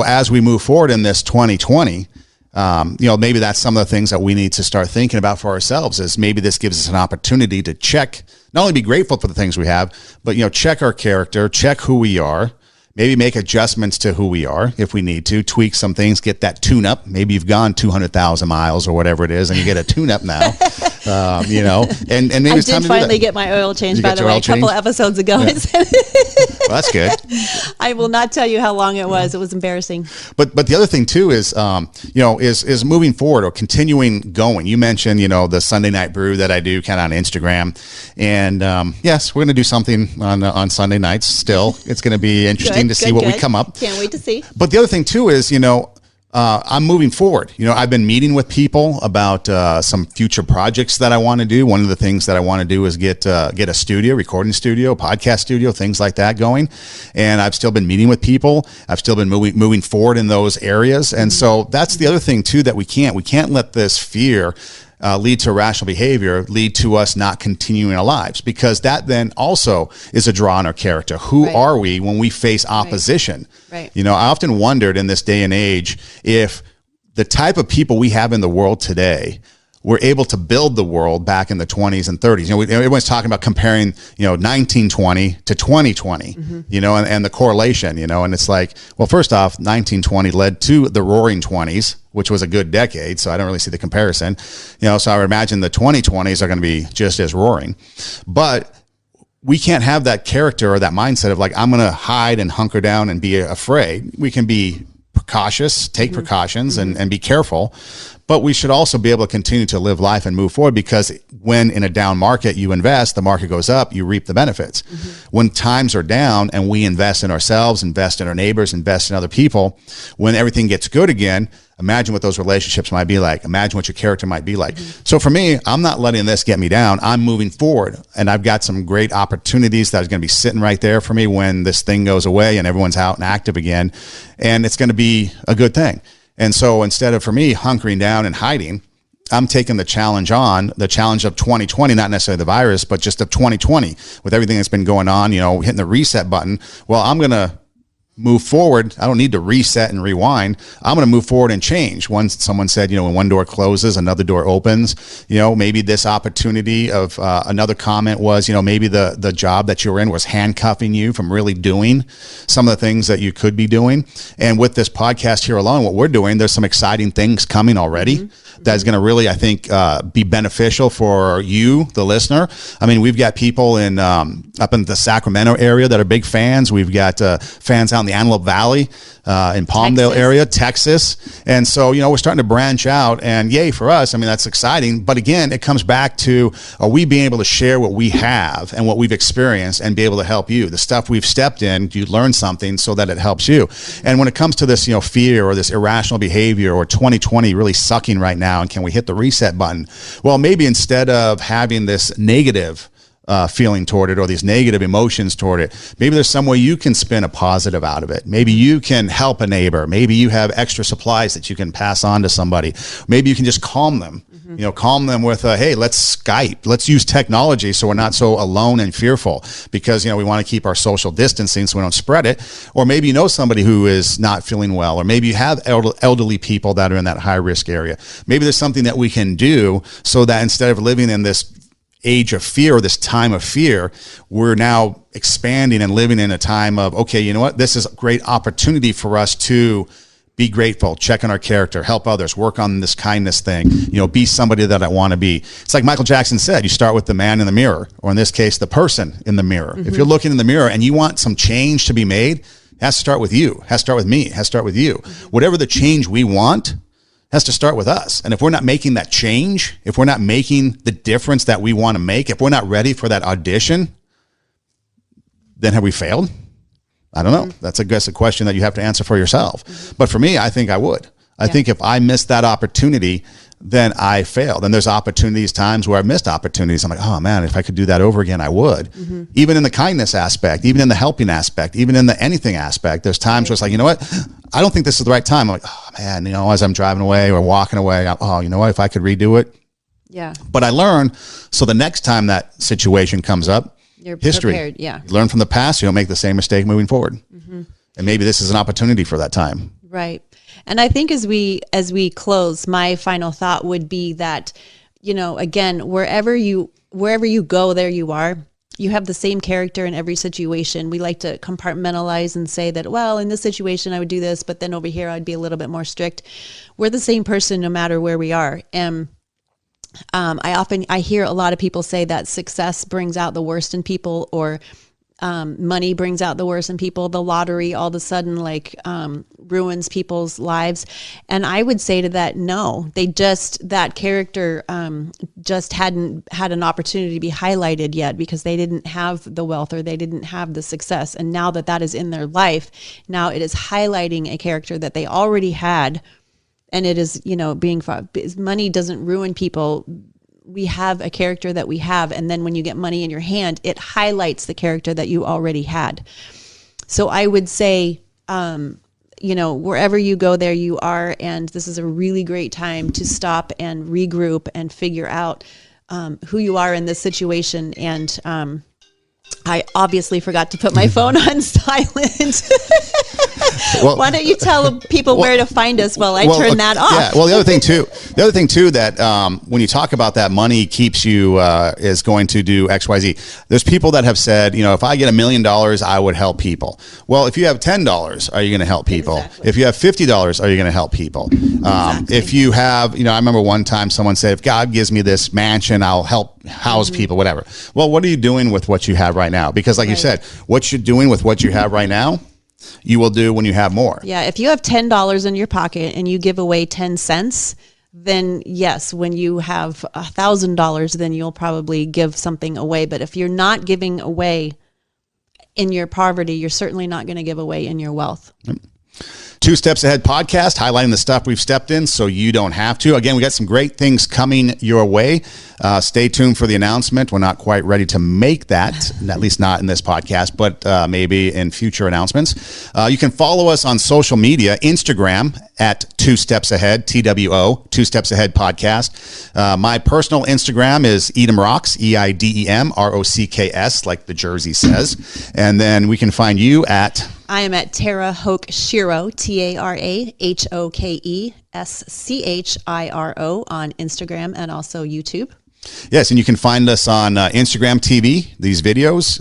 as we move forward in this 2020, maybe that's some of the things that we need to start thinking about for ourselves. Is maybe this gives us an opportunity to check, not only be grateful for the things we have, but check our character, check who we are, maybe make adjustments to who we are if we need to, tweak some things, get that tune up. Maybe you've gone 200,000 miles or whatever it is, and you get a tune up now. And maybe it's time to finally get my oil changed, by the way, a couple episodes ago. Yeah. Well, that's good. I will not tell you how long it was. It was embarrassing. But the other thing too is, is moving forward or continuing going. You mentioned, the Sunday night brew that I do kind of on Instagram. And yes, we're going to do something on Sunday nights still. It's going to be interesting to see what we come up. Can't wait to see. But the other thing too is, I'm moving forward. I've been meeting with people about some future projects that I want to do. One of the things that I want to do is get a studio, recording studio, podcast studio, things like that going. And I've still been meeting with people. I've still been moving forward in those areas. And so that's the other thing too that we can't let this fear lead to irrational behavior, lead to us not continuing our lives, because that then also is a draw on our character. Who are we when we face opposition? Right. I often wondered in this day and age if the type of people we have in the world today were able to build the world back in the 20s and 30s. Everyone's talking about comparing, 1920 to 2020, and the correlation, and it's like, well, first off, 1920 led to the roaring 20s, which was a good decade. So I don't really see the comparison, so I would imagine the 2020s are going to be just as roaring, but we can't have that character or that mindset of like, I'm going to hide and hunker down and be afraid. We can be cautious, take precautions and be careful. But we should also be able to continue to live life and move forward, because when in a down market you invest, the market goes up, you reap the benefits. When times are down and we invest in ourselves, invest in our neighbors, invest in other people, when everything gets good again, imagine what those relationships might be like. Imagine what your character might be like. So for me, I'm not letting this get me down. I'm moving forward, and I've got some great opportunities that are going to be sitting right there for me when this thing goes away and everyone's out and active again. And it's going to be a good thing. And so instead of, for me, hunkering down and hiding, I'm taking the challenge on, the challenge of 2020, not necessarily the virus, but just of 2020 with everything that's been going on, hitting the reset button. Well, I'm going to move forward. I don't need to reset and rewind. I'm going to move forward and change. Once someone said, when one door closes, another door opens. Maybe this opportunity of another comment was, maybe the job that you were in was handcuffing you from really doing some of the things that you could be doing. And with this podcast here alone, what we're doing, there's some exciting things coming already that's going to really, I think, be beneficial for you, the listener. I mean, we've got people in up in the Sacramento area that are big fans. We've got fans out in the Antelope Valley, in Palmdale area, Texas. And so, we're starting to branch out, and yay for us. I mean, that's exciting. But again, it comes back to, are we being able to share what we have and what we've experienced and be able to help you? The stuff we've stepped in, you learn something so that it helps you. And when it comes to this, fear or this irrational behavior, or 2020 really sucking right now, and can we hit the reset button? Well, maybe instead of having this negative feeling toward it, or these negative emotions toward it, maybe there's some way you can spin a positive out of it. Maybe you can help a neighbor. Maybe you have extra supplies that you can pass on to somebody. Maybe you can just calm them. Calm them with, hey, let's Skype. Let's use technology so we're not so alone and fearful, because, we want to keep our social distancing so we don't spread it. Or maybe somebody who is not feeling well, or maybe you have elderly people that are in that high risk area. Maybe there's something that we can do so that instead of living in this age of fear, or this time of fear, we're now expanding and living in a time of, okay, you know what? This is a great opportunity for us to be grateful, check on our character, help others, work on this kindness thing, be somebody that I want to be. It's like Michael Jackson said, you start with the man in the mirror, or in this case, the person in the mirror. If you're looking in the mirror and you want some change to be made, it has to start with you, it has to start with me, it has to start with you. Whatever the change we want has to start with us. And if we're not making that change, if we're not making the difference that we want to make, if we're not ready for that audition, then have we failed? I don't know. That's, I guess, a question that you have to answer for yourself. But for me, I think I would. I think if I missed that opportunity, then I failed. And there's times where I've missed opportunities. I'm like, oh man, if I could do that over again, I would. Even in the kindness aspect, even in the helping aspect, even in the anything aspect, there's times where it's like, you know what? I don't think this is the right time. I'm like, oh man, as I'm driving away or walking away, you know what? If I could redo it. Yeah. But I learn. So the next time that situation comes up, you're history. Prepared, yeah. You learn from the past. You don't make the same mistake moving forward. And maybe this is an opportunity for that time. Right. And I think as we close, my final thought would be that, again, wherever you go, there you are. You have the same character in every situation. We like to compartmentalize and say that, well, in this situation, I would do this, but then over here, I'd be a little bit more strict. We're the same person no matter where we are. And I hear a lot of people say that success brings out the worst in people, or money brings out the worst in people. The lottery all of a sudden ruins people's lives. And I would say to that, no, that character just hadn't had an opportunity to be highlighted yet, because they didn't have the wealth, or they didn't have the success. And now that is in their life, now it is highlighting a character that they already had. And it is, money doesn't ruin people. We have a character that we have. And then when you get money in your hand, it highlights the character that you already had. So I would say, wherever you go, there you are. And this is a really great time to stop and regroup and figure out who you are in this situation. And I obviously forgot to put my phone on silent. Well, why don't you tell people where to find us while I turn that off? Yeah. Well, the other thing too that when you talk about that money keeps you is going to do XYZ. There's people that have said, if I get $1 million, I would help people. Well, if you have $10, are you going to help people? Exactly. If you have $50, are you going to help people? Exactly. If you have, I remember one time someone said, if God gives me this mansion, I'll help house people, whatever. Well, what are you doing with what you have right now? Because like you said, what you're doing with what you have right now, you will do when you have more. Yeah. If you have $10 in your pocket and you give away 10 cents, then yes, when you have $1,000, then you'll probably give something away. But if you're not giving away in your poverty, you're certainly not going to give away in your wealth. Two Steps Ahead podcast, highlighting the stuff we've stepped in so you don't have to. Again, we got some great things coming your way. Stay tuned for the announcement. We're not quite ready to make that, at least not in this podcast, but maybe in future announcements. You can follow us on social media, Instagram at Two Steps Ahead, TWO, Two Steps Ahead podcast. My personal Instagram is Edem Rocks, EIDEM, like the jersey says. And then we can find you at... I am at Tara Hoke Shiro, TARAHOKESCHIRO on Instagram and also YouTube. Yes, and you can find us on Instagram TV, these videos.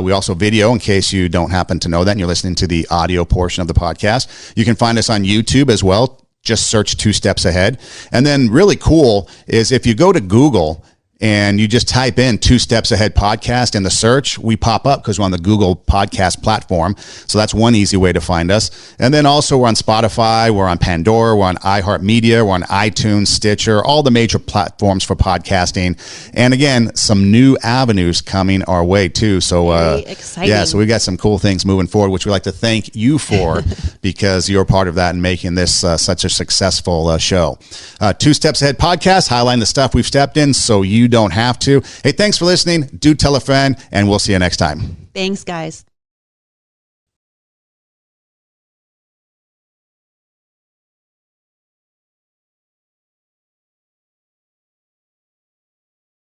We also video in case you don't happen to know that and you're listening to the audio portion of the podcast. You can find us on YouTube as well. Just search Two Steps Ahead. And then really cool is if you go to Google and you just type in Two Steps Ahead podcast in the search, we pop up because we're on the Google podcast platform. So that's one easy way to find us. And then also we're on Spotify, we're on Pandora, we're on iHeartMedia, we're on iTunes, Stitcher, all the major platforms for podcasting. And again, some new avenues coming our way too. So Very exciting. Yeah, so we got some cool things moving forward, which we'd like to thank you for because you're part of that and making this such a successful show. Two Steps Ahead podcast, highlighting the stuff we've stepped in so you don't have to. Hey, thanks for listening. Do tell a friend, and we'll see you next time. Thanks, guys.